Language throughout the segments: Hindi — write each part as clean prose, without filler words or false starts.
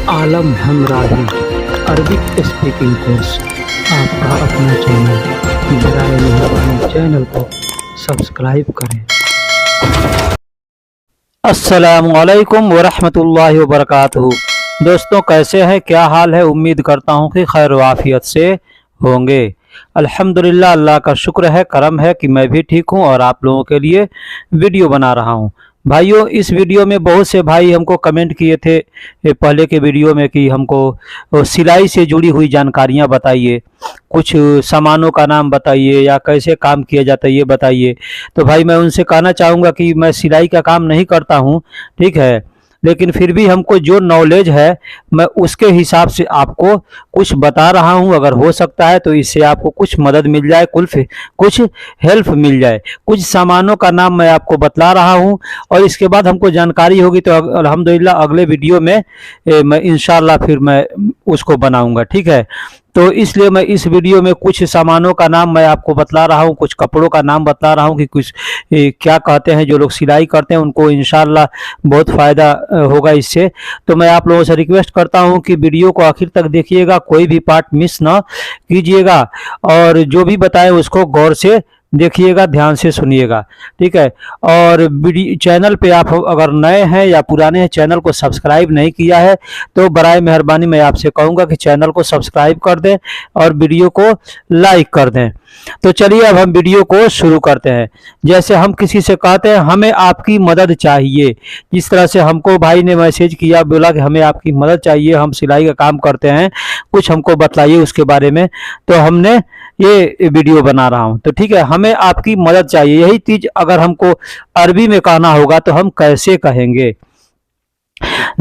आलम हमराही अरबिक स्पीकिंग कोर्स आपका अपना चैनल। बराए मेहरबानी चैनल को सब्सक्राइब करें। अस्सलामुअलैकुम वरहमतुल्लाहि वबरकातुहू। दोस्तों, कैसे हैं? क्या हाल है? उम्मीद करता हूं कि खैर वाफियत से होंगे। अल्हम्दुलिल्लाह, अल्लाह का शुक्र है, करम है कि मैं भी ठीक हूं और आप लोगों के लिए वीडियो बना रहा हूं। भाइयों, इस वीडियो में बहुत से भाई हमको कमेंट किए थे पहले के वीडियो में कि हमको सिलाई से जुड़ी हुई जानकारियां बताइए, कुछ सामानों का नाम बताइए या कैसे काम किया जाता है ये बताइए। तो भाई, मैं उनसे कहना चाहूँगा कि मैं सिलाई का काम नहीं करता हूँ, ठीक है, लेकिन फिर भी हमको जो नॉलेज है मैं उसके हिसाब से आपको कुछ बता रहा हूं। अगर हो सकता है तो इससे आपको कुछ मदद मिल जाए, कुछ हेल्प मिल जाए। कुछ सामानों का नाम मैं आपको बतला रहा हूं और इसके बाद हमको जानकारी होगी तो अल्हम्दुलिल्लाह अगले वीडियो में मैं इंशाल्लाह फिर मैं उसको बनाऊंगा, ठीक है। तो इसलिए मैं इस वीडियो में कुछ सामानों का नाम मैं आपको बतला रहा हूँ, कुछ कपड़ों का नाम बतला रहा हूँ कि कुछ क्या कहते हैं, जो लोग सिलाई करते हैं उनको इंशाल्लाह बहुत फ़ायदा होगा इससे। तो मैं आप लोगों से रिक्वेस्ट करता हूँ कि वीडियो को आखिर तक देखिएगा, कोई भी पार्ट मिस ना कीजिएगा और जो भी बताएं उसको गौर से देखिएगा, ध्यान से सुनिएगा, ठीक है। और चैनल पे आप अगर नए हैं या पुराने हैं, चैनल को सब्सक्राइब नहीं किया है तो बराए मेहरबानी मैं आपसे कहूँगा कि चैनल को सब्सक्राइब कर दें और वीडियो को लाइक कर दें। तो चलिए अब हम वीडियो को शुरू करते हैं। जैसे हम किसी से कहते हैं हमें आपकी मदद चाहिए, जिस तरह से हमको भाई ने मैसेज किया, बोला कि हमें आपकी मदद चाहिए, हम सिलाई का काम करते हैं, कुछ हमको बतलाइए उसके बारे में, तो हमने ये वीडियो बना रहा हूं। तो ठीक है, हमें आपकी मदद चाहिए, यही चीज अगर हमको अरबी में कहना होगा तो हम कैसे कहेंगे?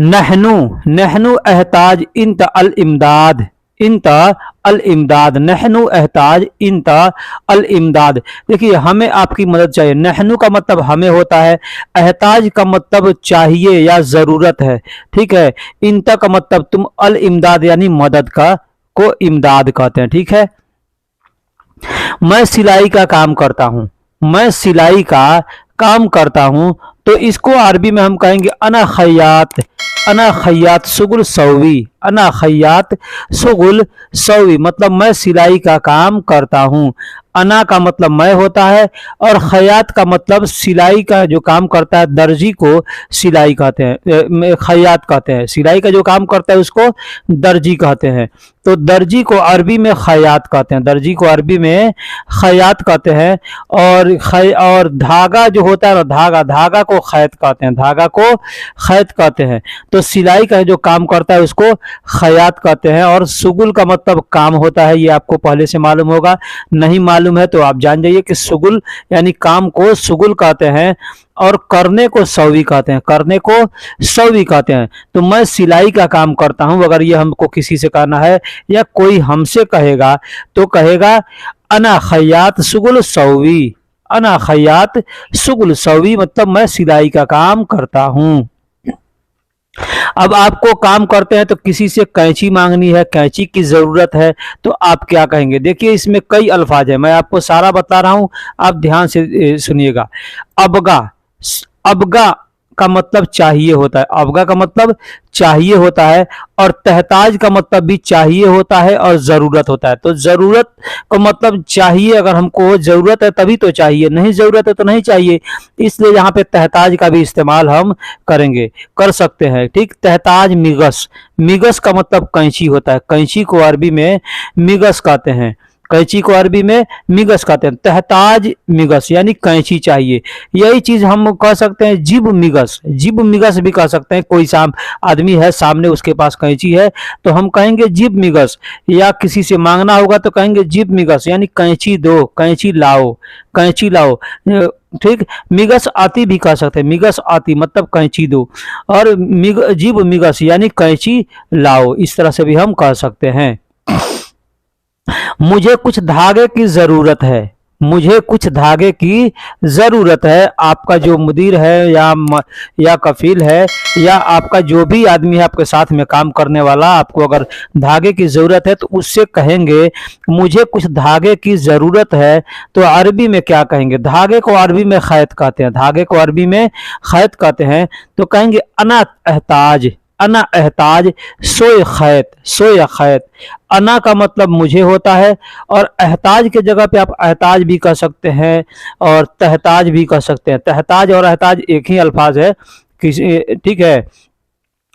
नहनु नहनु एहताज इंत अल इमदाद, इंत अल इमदाद, नहनु एहताज इंत अल इमदाद। देखिए, हमें आपकी मदद चाहिए। नहनु का मतलब हमें होता है, एहताज का मतलब चाहिए या ज़रूरत है, ठीक है। इंत का मतलब तुम, अल इमदाद यानी मदद का को इमदाद कहते हैं, ठीक है। मैं सिलाई का काम करता हूँ, मैं सिलाई का काम करता हूँ, तो इसको अरबी में हम कहेंगे अना खैयात, अना खैयात सुगुल सौवी, अना खैयात सुगुल सौवी, मतलब मैं सिलाई का काम करता हूँ। अना का मतलब मैं होता है और खैयात का मतलब सिलाई का जो काम करता है, दर्जी को सिलाई कहते हैं, खैयात कहते हैं। सिलाई का जो काम करता है उसको दर्जी कहते हैं। तो दर्जी को अरबी में खैयात कहते हैं, दर्जी को अरबी में खैयात कहते हैं। और धागा जो होता है ना, धागा को खैत कहते हैं, धागा को खैत कहते हैं। तो सिलाई का जो काम करता है उसको खैयात कहते हैं। और सुगुल का मतलब काम होता है, ये आपको पहले से मालूम होगा, नहीं मालूम है तो आप जान जाइए कि सुगुल यानी काम को सुगुल कहते हैं और करने को सौवी कहते हैं, करने को सौवी कहते हैं। तो मैं सिलाई का काम करता हूं, अगर ये हमको किसी से कहना है या कोई हमसे कहेगा तो कहेगा अना खैयात सुगुल सौवी, अना खैयात सुगुल सौवी, मतलब मैं सिलाई का काम करता हूं। अब आपको काम करते हैं तो किसी से कैंची मांगनी है, कैंची की जरूरत है, तो आप क्या कहेंगे? देखिए, इसमें कई अल्फाज है, मैं आपको सारा बता रहा हूं, आप ध्यान से सुनिएगा। अबगा, अबगा का मतलब चाहिए होता है, अबगा का मतलब चाहिए होता है, और तहताज का मतलब भी चाहिए होता है और जरूरत होता है। तो जरूरत का मतलब चाहिए, अगर हमको जरूरत है तभी तो चाहिए, नहीं जरूरत है तो नहीं चाहिए, इसलिए यहाँ पे तहताज का भी इस्तेमाल हम करेंगे, कर सकते हैं, ठीक। तहताज मिगस, मिगस का मतलब कैंची होता है, कैंची को अरबी में मिगस कहते हैं, कैंची को अरबी में मिगस कहते हैं। तहताज मिगस यानी कैंची चाहिए। यही चीज हम कह सकते हैं जिब मिगस, जिब मिगस भी कह सकते हैं। कोई आदमी है सामने, उसके पास कैंची है तो हम कहेंगे जिब मिगस, या किसी से मांगना होगा तो कहेंगे जिब मिगस यानी कैंची दो, कैंची लाओ, कैंची लाओ, ठीक। मिगस आती भी कह सकते हैं, मिगस आती मतलब कैंची दो, और जिब मिगस यानी कैंची लाओ, इस तरह से भी हम कह सकते हैं। मुझे कुछ धागे की जरूरत है, मुझे कुछ धागे की जरूरत है। आपका जो मुदीर है या कफील है या आपका जो भी आदमी है आपके साथ में काम करने वाला, आपको अगर धागे की जरूरत है तो उससे कहेंगे मुझे कुछ धागे की जरूरत है। तो अरबी में क्या कहेंगे? धागे को अरबी में खैत कहते हैं, धागे को अरबी में खैत कहते हैं। तो कहेंगे अना एहताज, अना एहताज सोए खैत, सोए खैत। अना का मतलब मुझे होता है, और एहताज के जगह पे आप एहताज भी कह सकते हैं और तहताज भी कह सकते हैं। तहताज और एहताज एक ही अल्फाज है किसी, ठीक है।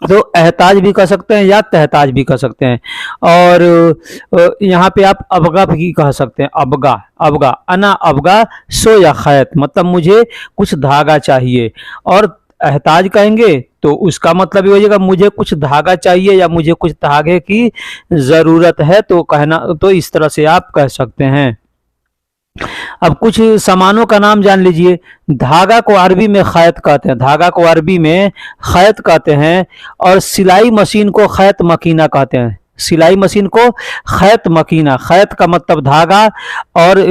तो एहताज भी कह सकते हैं या तहताज भी कह सकते हैं। और यहाँ पे आप अबगा भी कह सकते हैं, अबगा, अबगा। अना अबगा सो या खैत, मतलब मुझे कुछ धागा चाहिए। और एहताज कहेंगे तो उसका मतलब ये हो जाएगा मुझे कुछ धागा चाहिए या मुझे कुछ धागे की ज़रूरत है, तो कहना, तो इस तरह से आप कह सकते हैं। अब कुछ सामानों का नाम जान लीजिए। धागा को अरबी में खैत कहते हैं, धागा को अरबी में खैत कहते हैं। और सिलाई मशीन को खैत मकीना कहते हैं, सिलाई मशीन को खैत मकीना। खैत का मतलब धागा, और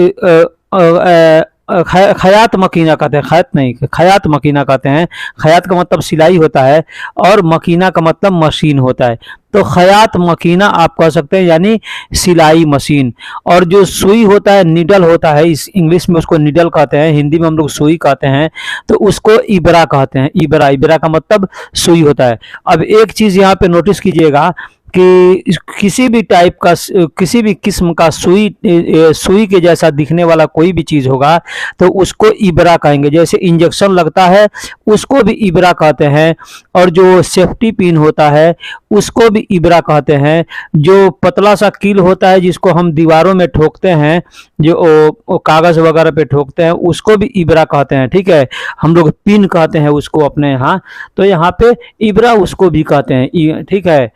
खयात मकीना कहते हैं, खैत नहीं, खयात मकीना कहते हैं। खयात का मतलब सिलाई होता है और मकीना का मतलब मशीन होता है। तो खयात मकीना आप कह सकते हैं, यानी सिलाई मशीन। और जो सुई होता है, निडल होता है, इस इंग्लिश में उसको निडल कहते हैं, हिंदी में हम लोग सुई कहते हैं, तो उसको इबरा कहते हैं। इबरा, इबरा का मतलब सुई होता है। अब एक चीज़ यहाँ पे नोटिस कीजिएगा कि किसी भी टाइप का, किसी भी किस्म का सुई के जैसा दिखने वाला कोई भी चीज़ होगा तो उसको इबरा कहेंगे। जैसे इंजेक्शन लगता है उसको भी इबरा कहते हैं, और जो सेफ्टी पिन होता है उसको भी इबरा कहते हैं। जो पतला सा कील होता है जिसको हम दीवारों में ठोकते हैं, जो कागज़ वगैरह पे ठोकते हैं, उसको भी इबरा कहते हैं, ठीक है। हम लोग पिन कहते हैं उसको अपने यहाँ, तो यहाँ पे इबरा उसको भी कहते हैं, ठीक है।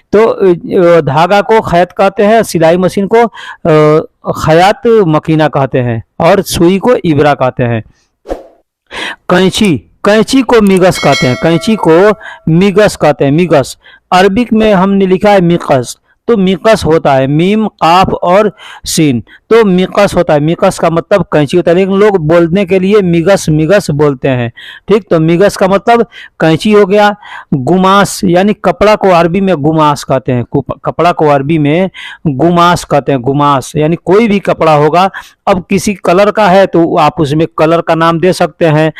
तो धागा को खैत कहते हैं, सिलाई मशीन को खयात मकीना कहते हैं, और सुई को इबरा कहते हैं। कैंची, कैंची को मिगस कहते हैं, कैंची को मिगस कहते हैं, मिगस। अरबिक में हमने लिखा है मिकस, तो मिकस होता है मीम काफ और सीन, तो मिकस होता है। मिकस का मतलब कैंची होता है, लेकिन लोग बोलने के लिए मिगस मिगस बोलते हैं, ठीक। तो मिगस का मतलब कैंची हो गया। गुमास, यानी कपड़ा को अरबी में गुमास कहते हैं, कपड़ा को अरबी में गुमास कहते हैं, गुमास। यानी कोई भी कपड़ा होगा, अब किसी कलर का है तो आप उसमें कलर का नाम दे सकते हैं,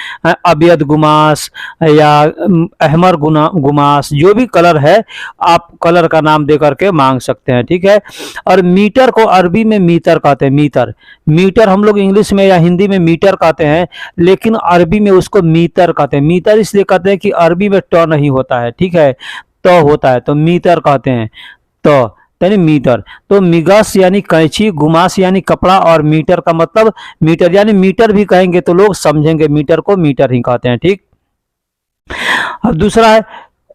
अबियद गुमास या अहमर गुमास, जो भी कलर है आप कलर का नाम दे करके मांग सकते हैं, ठीक है। और मीटर को अरबी में मीतर कहते हैं, मीटर। मीटर हम लोग इंग्लिश में या हिंदी में मीटर कहते हैं, लेकिन अरबी में उसको मीतर कहते हैं। मीतर इसलिए कहते हैं कि अरबी में ट नहीं होता है, ठीक है, तो होता है, तो मीटर कहते हैं, तो यानी मीटर। तो मिगस यानी कैंची, गुमास यानी कपड़ा, और मीटर का मतलब मीटर, यानी मीटर भी कहेंगे तो लोग समझेंगे मीटर को मीटर ही कहते हैं, ठीक। अब दूसरा है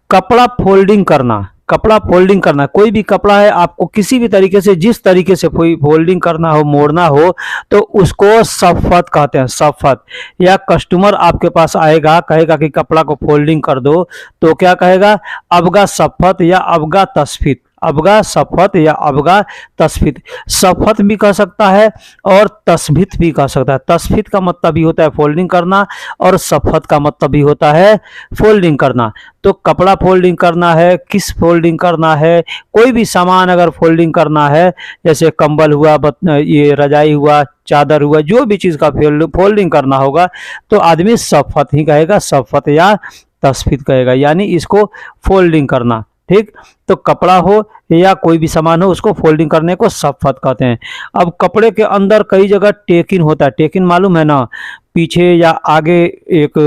कपड़ा फोल्डिंग करना। कपड़ा फोल्डिंग करना, कोई भी कपड़ा है आपको किसी भी तरीके से, जिस तरीके से फोल्डिंग करना हो, मोड़ना हो, तो उसको सफ़त कहते हैं, सफ़त। या कस्टमर आपके पास आएगा, कहेगा कि कपड़ा को फोल्डिंग कर दो, तो क्या कहेगा, अबगा सफ़त या अबगा तस्फीत, अबगा सफ़त या अबगा तस्फीत। सफ़त भी कह सकता है और तस्फीत भी कह सकता है। तस्फीत का मतलब भी होता है फोल्डिंग करना, और सफ़त का मतलब भी होता है फोल्डिंग करना। तो कपड़ा फोल्डिंग करना है, किस फोल्डिंग करना है, कोई भी सामान अगर फोल्डिंग करना है, जैसे कंबल हुआ, ये रजाई हुआ, चादर हुआ, जो भी चीज़ का फोल्डिंग करना होगा तो आदमी सफ़त ही कहेगा, सफ़त या तस्फीत कहेगा, यानी इसको फोल्डिंग करना, ठीक। तो कपड़ा हो या कोई भी सामान हो उसको फोल्डिंग करने को सफ़त कहते हैं। अब कपड़े के अंदर कई जगह टेकिन होता है, टेकिन मालूम है ना, पीछे या आगे एक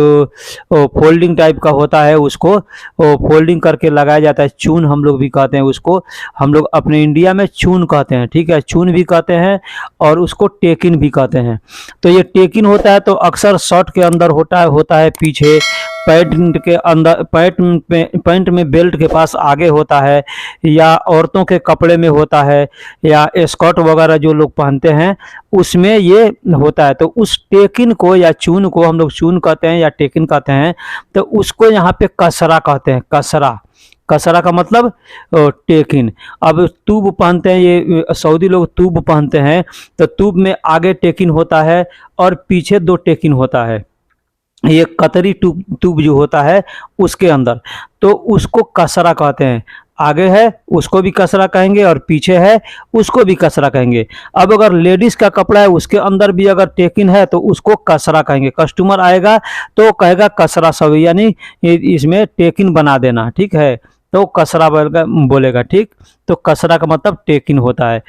फोल्डिंग टाइप का होता है, उसको फोल्डिंग करके लगाया जाता है। चून हम लोग भी कहते हैं उसको, हम लोग अपने इंडिया में चून कहते हैं, ठीक है, चून भी कहते हैं और उसको टेकिन भी कहते हैं। तो ये टेकिन होता है तो अक्सर शर्ट के अंदर होता है पीछे, पैंट के अंदर, पैंट में बेल्ट के पास आगे होता है, या औरतों के कपड़े में होता है, या स्कर्ट वगैरह जो लोग पहनते हैं उसमें ये होता है। तो उस टेकिन को या चून को हम लोग चून कहते हैं या टेकिन कहते हैं, तो उसको यहाँ पे कसरा कहते हैं, कसरा। कसरा का मतलब टेकिन। अब तूब पहनते हैं, ये सऊदी लोग तूब पहनते हैं, तो तूब में आगे टेकिन होता है और पीछे 2 टेकिन होता है, ये कतरी ट्यूब जो होता है उसके अंदर, तो उसको कसरा कहते हैं। आगे है उसको भी कसरा कहेंगे और पीछे है उसको भी कसरा कहेंगे। अब अगर लेडीज़ का कपड़ा है उसके अंदर भी अगर टेकिन है तो उसको कसरा कहेंगे। कस्टमर आएगा तो कहेगा कसरा सवी, यानी इसमें टेकिन बना देना, ठीक है। तो कसरा बोलेगा। ठीक, तो कसरा का मतलब टेकिन होता है।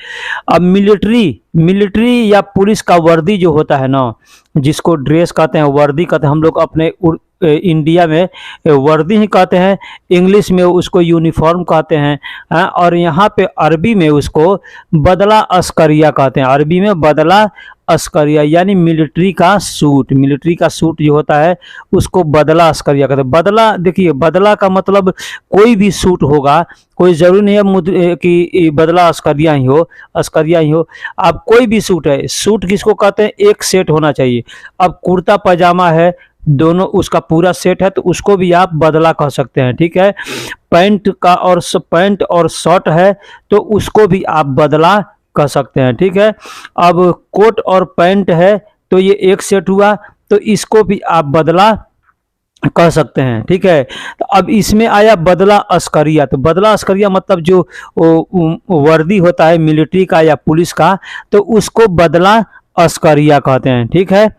अब मिलिट्री या पुलिस का वर्दी जो होता है ना, जिसको ड्रेस कहते हैं, वर्दी कहते हैं, हम लोग अपने इंडिया में वर्दी ही कहते हैं, इंग्लिश में उसको यूनिफॉर्म कहते हैं। और यहाँ पे अरबी में उसको बदला अस्करिया कहते हैं। अरबी में बदला अस्करिया यानी मिलिट्री का सूट जो होता है उसको बदला अस्करिया कहते हैं। बदला, देखिए बदला का मतलब कोई भी सूट होगा, कोई जरूरी नहीं है कि बदला अस्करिया ही हो। अब कोई भी सूट है, सूट किसको कहते हैं, एक सेट होना चाहिए। अब कुर्ता पजामा है, दोनों उसका पूरा सेट है तो उसको भी आप बदला कह सकते हैं। ठीक है, पैंट और शर्ट है तो उसको भी आप बदला कह सकते हैं। ठीक है, अब कोट और पैंट है तो ये एक सेट हुआ तो इसको भी आप बदला कह सकते हैं। ठीक है, तो अब इसमें आया बदला अस्करिया। तो बदला अस्करिया मतलब जो वर्दी होता है मिलिट्री का या पुलिस का, तो उसको बदला अस्करिया कहते हैं। ठीक है,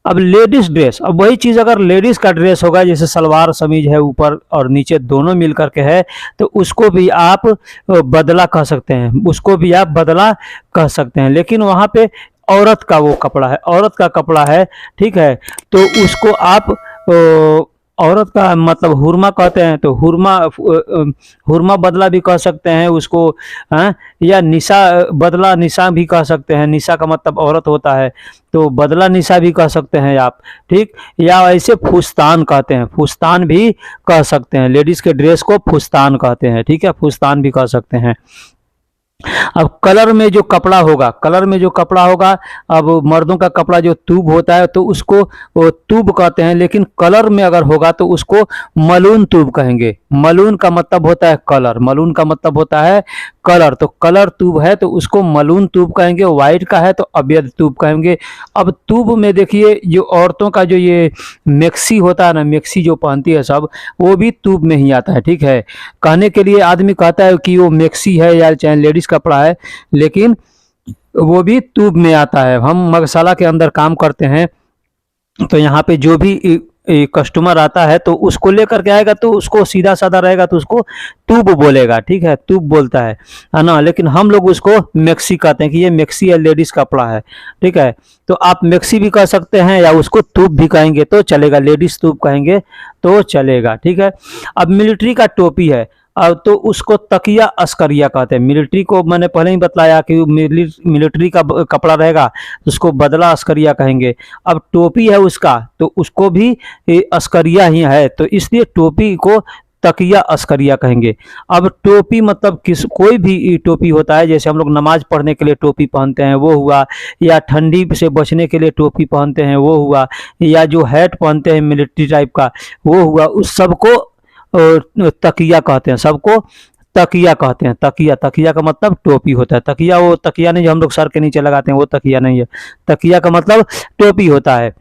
अब लेडीज ड्रेस, अब वही चीज़ अगर लेडीज का ड्रेस होगा, जैसे सलवार समीज है ऊपर और नीचे दोनों मिल करके है, तो उसको भी आप बदला कह सकते हैं, उसको भी आप बदला कह सकते हैं। लेकिन वहाँ पे औरत का वो कपड़ा है, औरत का कपड़ा है। ठीक है, तो उसको आप औरत का मतलब हुरमा कहते हैं, तो हुरमा बदला भी कह सकते हैं उसको। या निशा बदला निशा भी कह सकते हैं, निशा का मतलब औरत होता है, तो बदला निशा भी कह सकते हैं आप। ठीक, या ऐसे फुस्तान कहते हैं, फुस्तान भी कह सकते हैं, लेडीज के ड्रेस को फुस्तान कहते हैं। ठीक है, फुस्तान भी कह सकते हैं। अब कलर में जो कपड़ा होगा, अब मर्दों का कपड़ा जो तूब होता है तो उसको वो तूब कहते हैं, लेकिन कलर में अगर होगा तो उसको मलून तूब कहेंगे। मलून का मतलब होता है कलर, तो कलर तूब है तो उसको मलून तूब कहेंगे। वाइट का है तो अबियद तूब कहेंगे। अब तूब में देखिए जो औरतों का जो ये मैक्सी होता है ना, मैक्सी जो पहनती है सब, वो भी तूब में ही आता है। ठीक है, कहने के लिए आदमी कहता है कि वो मैक्सी है या चाहे लेडीज कपड़ा है, लेकिन वो भी ट्यूब में आता है। हम मगशाला के अंदर काम करते हैं तो यहाँ पे जो भी कस्टमर आता है तो उसको लेकर के आएगा, तो उसको सीधा साधा रहेगा तो उसको ट्यूब बोलेगा। ठीक है, ट्यूब बोलता है ना, लेकिन हम लोग उसको मैक्सी कहते हैं कि ये मैक्सी है, लेडीज कपड़ा है। ठीक है, तो आप मैक्सी भी कह सकते हैं या उसको ट्यूब भी कहेंगे तो चलेगा, लेडीज ट्यूब कहेंगे तो चलेगा। ठीक है, अब मिलिट्री का टोपी है, अब तो उसको तकिया अस्करिया कहते हैं। मिलिट्री को मैंने पहले ही बताया कि मिलिट्री का कपड़ा रहेगा उसको बदला अस्करिया कहेंगे। अब टोपी है उसका तो उसको भी अस्करिया ही है, तो इसलिए टोपी को तकिया अस्करिया कहेंगे। अब टोपी मतलब कोई भी टोपी होता है, जैसे हम लोग नमाज पढ़ने के लिए टोपी पहनते हैं वो हुआ, या ठंडी से बचने के लिए टोपी पहनते हैं वो हुआ, या जो हैट पहनते हैं मिलिट्री टाइप का वो हुआ, उस सबको तकिया कहते हैं, सबको तकिया कहते हैं। तकिया का मतलब टोपी होता है। तकिया वो तकिया नहीं जो हम लोग सर के नीचे लगाते हैं, वो तकिया नहीं है। तकिया का मतलब टोपी होता है।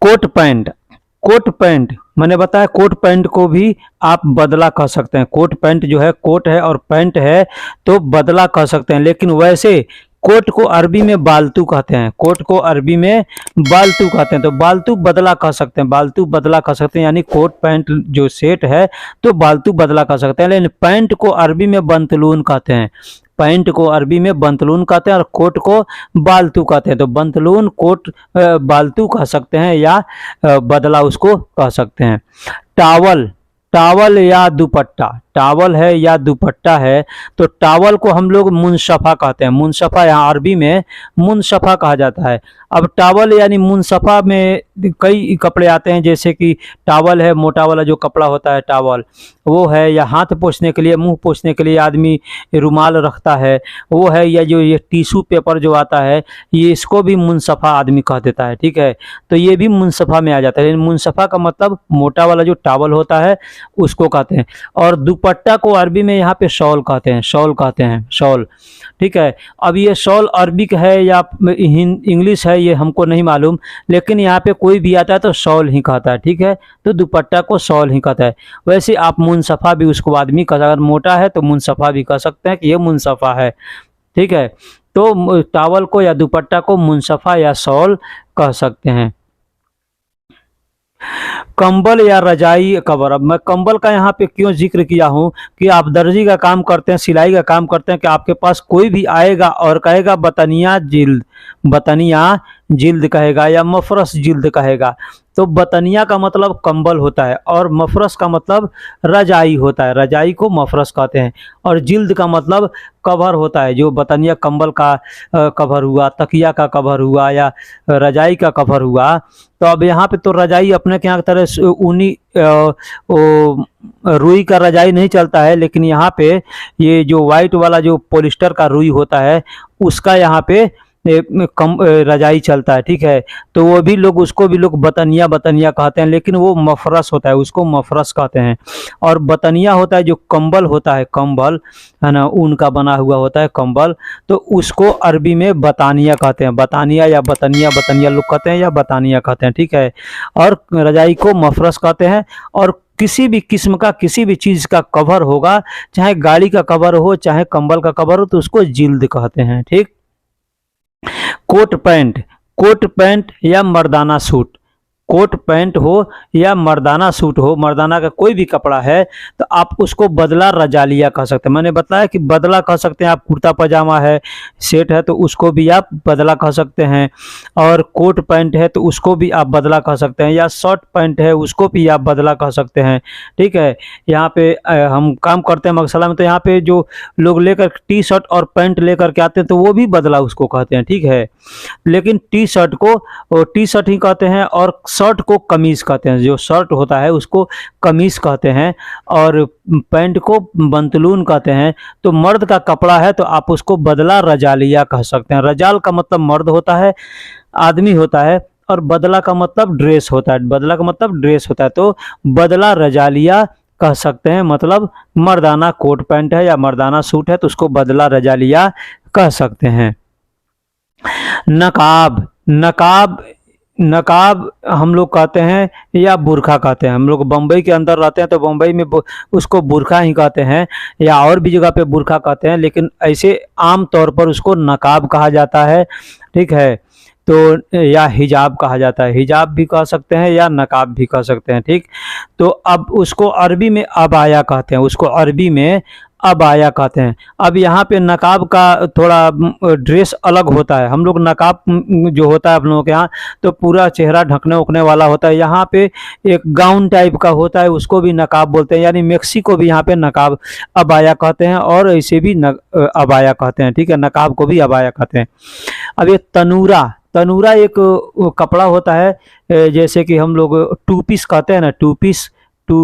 कोट पैंट मैंने बताया, कोट पैंट को भी आप बदला कह सकते हैं। कोट पैंट जो है, कोट है और पैंट है तो बदला कह सकते हैं, लेकिन वैसे कोट को अरबी में बालतू कहते हैं। तो बालतू बदला कह सकते हैं, यानी कोट पैंट जो सेट है तो बालतू बदला कह सकते हैं, लेकिन पैंट को अरबी में बंतलून कहते हैं। और कोट को बालतू कहते हैं। तो बंतलून कोट बालतू कह सकते हैं या बदला उसको कह सकते हैं। टावल या दुपट्टा, टावल है या दुपट्टा है, तो टावल को हम लोग मुनसफा कहते हैं। मुनसफा यहाँ अरबी में मुनसफा कहा जाता है। अब टावल यानी मुनसफा में कई कपड़े आते हैं, जैसे कि टावल है मोटा वाला जो कपड़ा होता है टावल वो है, या हाथ पोंछने के लिए मुंह पोंछने के लिए आदमी रुमाल रखता है वो है, या जो ये टिश्यू पेपर जो आता है ये इसको भी मुनसफा आदमी कह देता है। ठीक है, तो ये भी मुनसफा में आ जाता है, लेकिन मुनसफा का मतलब मोटा वाला जो टावल होता है उसको कहते हैं। और दुपट्टा को अरबी में यहाँ पे शॉल कहते हैं, शॉल। ठीक है, अब ये शॉल अरबिक है या इंग्लिश है ये हमको नहीं मालूम, लेकिन यहाँ पे कोई भी आता है तो शॉल ही कहता है। ठीक है, तो दुपट्टा को शॉल ही कहता है। वैसे आप मुनसफा भी उसको आदमी का अगर मोटा है तो मुनसफा भी कह सकते हैं कि ये मुनसफा है। ठीक है, तो टावल को या दुपट्टा को मुनसफा या शॉल कह सकते हैं। कंबल या रजाई कवर। अब मैं कंबल का यहाँ पे क्यों जिक्र किया हूँ कि आप दर्जी का काम करते हैं, सिलाई का काम करते हैं, कि आपके पास कोई भी आएगा और कहेगा बतनिया जिल्द, बतनिया जिल्द कहेगा या मफरस जिल्द कहेगा, तो बतनिया का मतलब कंबल होता है और मफरस का मतलब रजाई होता है, रजाई को मफरस कहते हैं। और जिल्द का मतलब कवर होता है, जो बतनिया कंबल का कवर हुआ, तकिया का कवर हुआ या रजाई का कवर हुआ। तो अब यहाँ पे तो रजाई अपने के यहाँ की तरह ऊनी रुई का रजाई नहीं चलता है, लेकिन यहाँ पे ये जो वाइट वाला जो पॉलिस्टर का रुई होता है उसका यहाँ पे कम रजाई चलता है, ठीक है। तो वो भी लोग, उसको भी लोग बतनिया बतनिया कहते हैं, लेकिन वो मफरस होता है, उसको मफरस कहते हैं। और बतनिया होता है जो कंबल होता है, कंबल है ना, ऊन का बना हुआ होता है कंबल, तो उसको अरबी में बतानिया कहते हैं, बतानिया या बतनिया, बतनिया लोग कहते हैं या बतानिया कहते हैं, ठीक है। और रजाई को मफरस कहते हैं। और किसी भी किस्म का किसी भी चीज़ का कवर होगा, चाहे गाड़ी का कवर हो चाहे कंबल का कवर हो, तो उसको जिल्द कहते हैं, ठीक। कोट पैंट, कोट पैंट या मर्दाना सूट, कोट पैंट हो या मर्दाना सूट हो, मर्दाना का कोई भी कपड़ा है तो आप उसको बदला रजालिया कह सकते हैं। मैंने बताया कि बदला कह सकते हैं आप, कुर्ता पजामा है, सेट है तो उसको भी आप बदला कह सकते हैं। और कोट पैंट है तो उसको भी आप बदला कह सकते हैं, या शर्ट पैंट है उसको भी आप बदला कह सकते हैं, ठीक है। यहाँ पे हम काम करते हैं मगसला में, तो यहाँ पे जो लोग लेकर टी शर्ट और पैंट लेकर के आते हैं तो वो भी बदला उसको कहते हैं, ठीक है। लेकिन टी शर्ट को टी शर्ट ही कहते हैं और शर्ट को कमीज कहते हैं, जो शर्ट होता है उसको कमीज कहते हैं और पैंट को बंतलून कहते हैं। तो मर्द का कपड़ा है तो आप उसको बदला रजालिया कह सकते हैं। रजाल का मतलब मर्द होता है, आदमी होता है, और बदला का मतलब ड्रेस होता है, बदला का मतलब ड्रेस होता है, तो बदला रजालिया कह सकते हैं। मतलब मर्दाना कोट पैंट है या मर्दाना सूट है तो उसको बदला रजालिया कह सकते हैं। नकाब, नकाब, नकाब हम लोग कहते हैं या बुरखा कहते हैं। हम लोग बम्बई के अंदर रहते हैं तो बम्बई में उसको बुरखा ही कहते हैं, या और भी जगह पे बुरखा कहते हैं, लेकिन ऐसे आम तौर पर उसको नकाब कहा जाता है, ठीक है। तो या हिजाब कहा जाता है, हिजाब भी कह सकते हैं या नकाब भी कह सकते हैं, ठीक। तो अब उसको अरबी में अबाया कहते हैं, उसको अरबी में अबाया कहते हैं। अब यहाँ पे नकाब का थोड़ा ड्रेस अलग होता है। हम लोग नकाब जो होता है आप लोगों के यहाँ तो पूरा चेहरा ढकने उकने वाला होता है, यहाँ पे एक गाउन टाइप का होता है, उसको भी नकाब बोलते हैं। यानी मेक्सिको भी यहाँ पे नकाब अबाया कहते हैं और ऐसे भी अबाया कहते हैं, ठीक है। नकाब को भी अबाया कहते हैं। अब ये तनूरा, तनूरा एक कपड़ा होता है, जैसे कि हम लोग टू पीस कहते हैं ना, टू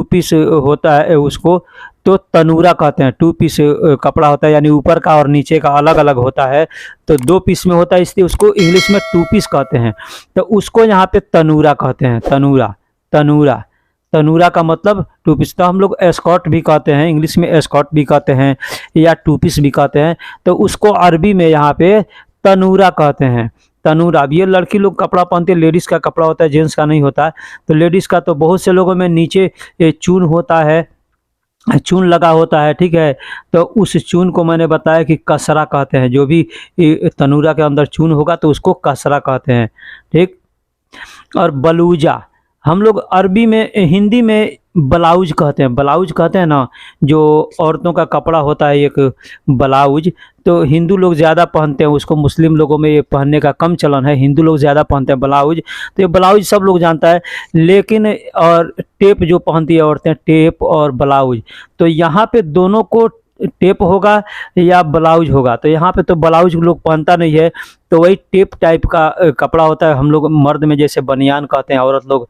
पीस होता है उसको, तो तनूरा कहते हैं। टू पीस कपड़ा होता है, यानी ऊपर का और नीचे का अलग अलग होता है, तो दो पीस में होता है, इसलिए उसको इंग्लिश में टू पीस कहते हैं। तो उसको यहाँ पे तनूरा कहते हैं, तनूरा, तनूरा, तनूरा का मतलब टू पीस। तो हम लोग एस्कॉट भी कहते हैं, इंग्लिश में एस्कॉट भी कहते हैं या टू पीस भी कहते हैं, तो उसको अरबी में यहाँ पे तनूरा कहते हैं, तनूरा। अब ये लड़की लोग कपड़ा पहनते हैं, लेडीज़ का कपड़ा होता है, जेंट्स का नहीं होता है। तो लेडीज़ का तो बहुत से लोगों में नीचे चून होता है, चून लगा होता है, ठीक है। तो उस चून को मैंने बताया कि कसरा कहते हैं, जो भी तनूरा के अंदर चून होगा तो उसको कसरा कहते हैं, ठीक। और बलूजा, हम लोग अरबी में, हिंदी में ब्लाउज कहते हैं, ब्लाउज कहते हैं ना, जो औरतों का कपड़ा होता है एक ब्लाउज। तो हिंदू लोग ज़्यादा पहनते हैं उसको, मुस्लिम लोगों में ये पहनने का कम चलन है, हिंदू लोग ज़्यादा पहनते हैं ब्लाउज। तो ये ब्लाउज सब लोग जानता है, लेकिन और टेप जो पहनती है औरतें, टेप और ब्लाउज, तो यहाँ पे दोनों को टेप होगा या ब्लाउज होगा। तो यहाँ पे तो ब्लाउज लोग पहनता नहीं है, तो वही टेप टाइप का कपड़ा होता है। हम लोग मर्द में जैसे बनियान कहते हैं, औरत लोग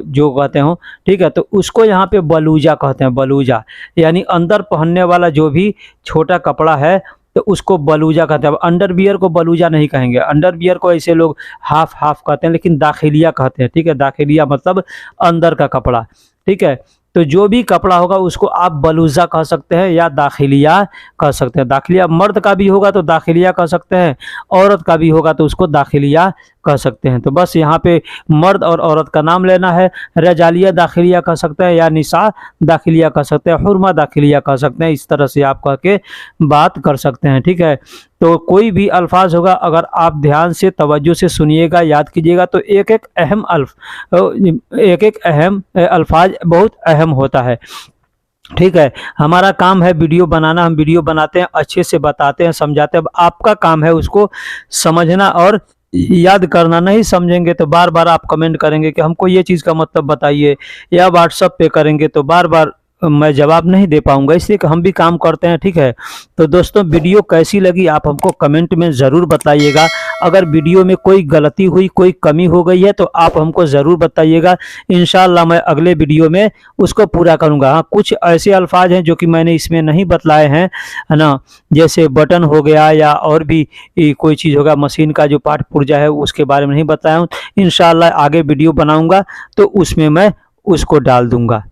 जो कहते हो, ठीक है। तो उसको यहाँ पे बलूजा कहते हैं, बलूजा, यानी अंदर पहनने वाला जो भी छोटा कपड़ा है तो उसको बलूजा कहते हैं। अब अंडरवियर को बलूजा नहीं कहेंगे, अंडरवियर को ऐसे लोग हाफ हाफ कहते हैं, लेकिन दाखिलिया कहते हैं, ठीक है। दाखिलिया मतलब अंदर का कपड़ा, ठीक है। तो जो भी कपड़ा होगा उसको आप बलूजा कह सकते हैं या दाखिलिया कह सकते हैं। दाखिलिया मर्द का भी होगा तो दाखिलिया कह सकते हैं, औरत का भी होगा तो उसको दाखिलिया कह सकते हैं। तो बस यहाँ पे मर्द और औरत का नाम लेना है। रजालिया दाखिलिया कह सकते हैं या निसा दाखिलिया कह सकते हैं, हुरमा दाखिलिया कह सकते हैं। इस तरह से आप कह के बात कर सकते हैं, ठीक है। तो कोई भी अल्फाज होगा, अगर आप ध्यान से तवज्जो से सुनिएगा, याद कीजिएगा, तो एक एक अहम अल्फाज बहुत अहम होता है, ठीक है। हमारा काम है वीडियो बनाना, हम वीडियो बनाते हैं, अच्छे से बताते हैं, समझाते हैं। अब आपका काम है उसको समझना और याद करना। नहीं समझेंगे तो बार बार आप कमेंट करेंगे कि हमको ये चीज़ का मतलब बताइए, या व्हाट्सएप पे करेंगे तो बार बार मैं जवाब नहीं दे पाऊंगा, इसलिए कि हम भी काम करते हैं, ठीक है। तो दोस्तों वीडियो कैसी लगी आप हमको कमेंट में ज़रूर बताइएगा। अगर वीडियो में कोई गलती हुई, कोई कमी हो गई है तो आप हमको ज़रूर बताइएगा। इंशाल्लाह मैं अगले वीडियो में उसको पूरा करूंगा। हाँ, कुछ ऐसे अल्फाज हैं जो कि मैंने इसमें नहीं बतलाए हैं, है ना, जैसे बटन हो गया या और भी कोई चीज़ होगा, मशीन का जो पार्ट पुर्जा है उसके बारे में नहीं बताया हूँ। इंशाल्लाह आगे वीडियो बनाऊँगा तो उसमें मैं उसको डाल दूँगा।